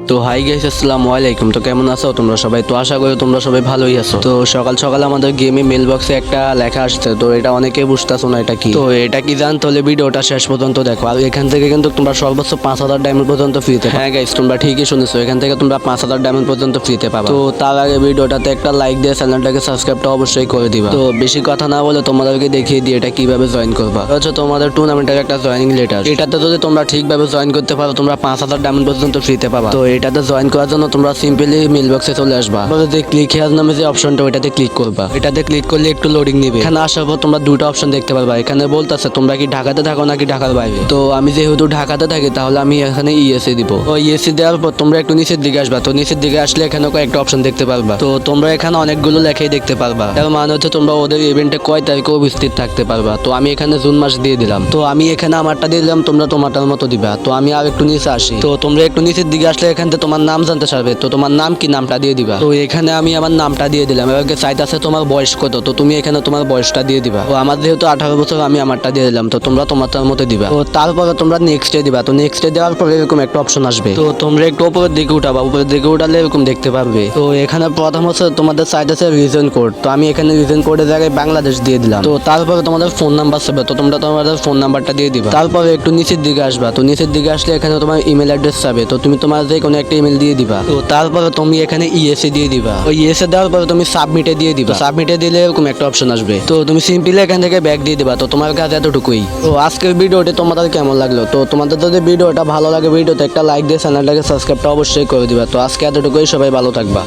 তো hi guys, আসসালামু আলাইকুম। তো কেমন আছো তোমরা সবাই? তো আশা করি তোমরা সবাই ভালোই আছো। তো সকাল সকাল আমাদের গেমে মেল বক্সে একটা লেখা আসছে, তো এটা অনেকে বুঝতেছো না এটা কি। তো এটা কি জানতে হলে ভিডিওটা শেষ পর্যন্ত দেখো। আর এখান থেকে কিন্তু তোমরা সর্বোচ্চ 5,000 ডায়মন্ড পর্যন্ত ফ্রিতে। হ্যাঁ গাইস, তোমরা ঠিকই শুনেছো, এখান থেকে তোমরা 5,000 ডায়মন্ড পর্যন্ত ফ্রিতে পাবা। তো তার আগে ভিডিওটাতে একটা লাইক দিয়ে চ্যানেলটাকে সাবস্ক্রাইবটা অবশ্যই করে দিবা। তো বেশি কথা না বলে তোমাদেরকে দেখিয়ে দিই এটা কিভাবে জয়েন করবা। হচ্ছে তোমাদের টুর্নামেন্টের একটা জয়েনিং লেটার। এটাতে যদি তোমরা ঠিকভাবে জয়েন করতে পারো তোমরা 5,000 ডায়মন্ড পর্যন্ত ফ্রিতে পাবা। তো এটাতে জয়েন করার জন্য তোমরা সিম্পলি মেল বক্সে চলে আসবা। যে ক্লিক হেয়ার নামে যে অপশনটা ওইটাতে ক্লিক করবা। এটাতে ক্লিক করলে একটু লোডিং নিবে। এখানে আসার পর তোমরা দুটো অপশন দেখতে পারবা। এখানে বলতেছে তোমরা কি ঢাকাতে থাকো নাকি ঢাকার বাইরে। তো আমি যেহেতু ঢাকাতে থাকি তাহলে আমি এখানে ইএসএ দিব। তো ইএসএ দেওয়ার পর তোমরা একটু নিচের দিকে আসবা। তো নিচের দিকে আসলে এখানে কয়েকটা অপশন দেখতে পারবা। তো তোমরা এখানে অনেকগুলো লেখাই দেখতে পারবা। তার মানে হচ্ছে তোমরা ওদের ইভেন্টে কয় তারিখে উপস্থিত থাকতে পারবা। তো আমি এখানে জুন মাস দিয়ে দিলাম। তো আমি এখানে আমারটা দিয়ে দিলাম, তোমরা তোমারটার মতো দিবা। তো আমি আর একটু নিচে আসি। তো তোমরা একটু নিচের দিকে আসলে এখান থেকে তোমার নাম জানতে চাইবে। তো তোমার নাম কি, নামটা দিয়ে দিবা। তো এখানে আমি আমার নামটা দিয়ে দিলাম। এবার চাইতেছে তোমার বয়স কত, তো তুমি এখানে তোমার বয়সটা দিয়ে দিবা। তো আমার যেহেতু 18 বছর আমি আমারটা দিয়ে দিলাম। তো তোমরা তোমারটার মতো দিবা। তো তারপরে তোমরা নেক্সটে দিবা। তো নেক্সটে দেওয়ার পরে এরকম একটা অপশন আসবে। তো তোমরা একটু উপরের দিকে উঠাবা। উপরের দিকে উঠালে এরকম দেখতে পারবে। তো এখানে প্রথম হচ্ছে তোমাদের চাইতেছে রিজন কোড। তো আমি এখানে রিজন কোডের জায়গায় বাংলাদেশ দিয়ে দিলাম। তো তারপরে তোমাদের ফোন নাম্বার চাইবে। তো তোমরা তোমাদের ফোন নাম্বারটা দিয়ে দিবা। তারপরে একটু নিচের দিকে আসবা। তো নিচের দিকে আসলে এখানে তোমার ইমেল অ্যাড্রেস চাবে। তো তুমি তোমার যে কোনো একটা ইমেল দিয়ে দিবা। তো তারপরে তুমি এখানে ইএসএ দিয়ে দিবা। ওই ইএসএ দেওয়ার পরে তুমি সাবমিটে দিয়ে দিবা। সাবমিটে দিলে এরকম একটা অপশন আসবে। তো তুমি সিম্পলি এখান থেকে ব্যাক দিয়ে দিবা। তো তোমার কাজ এতটুকুই। তো আজকের ভিডিওটি তোমাদের কেমন লাগলো? তো তোমাদের যদি ভিডিওটা ভালো লাগে ভিডিওতে একটা লাইক দিয়ে চ্যানেলটাকে সাবস্ক্রাইবটা অবশ্যই করে দিবা। তো আজকে এতটুকুই, সবাই ভালো থাকবা।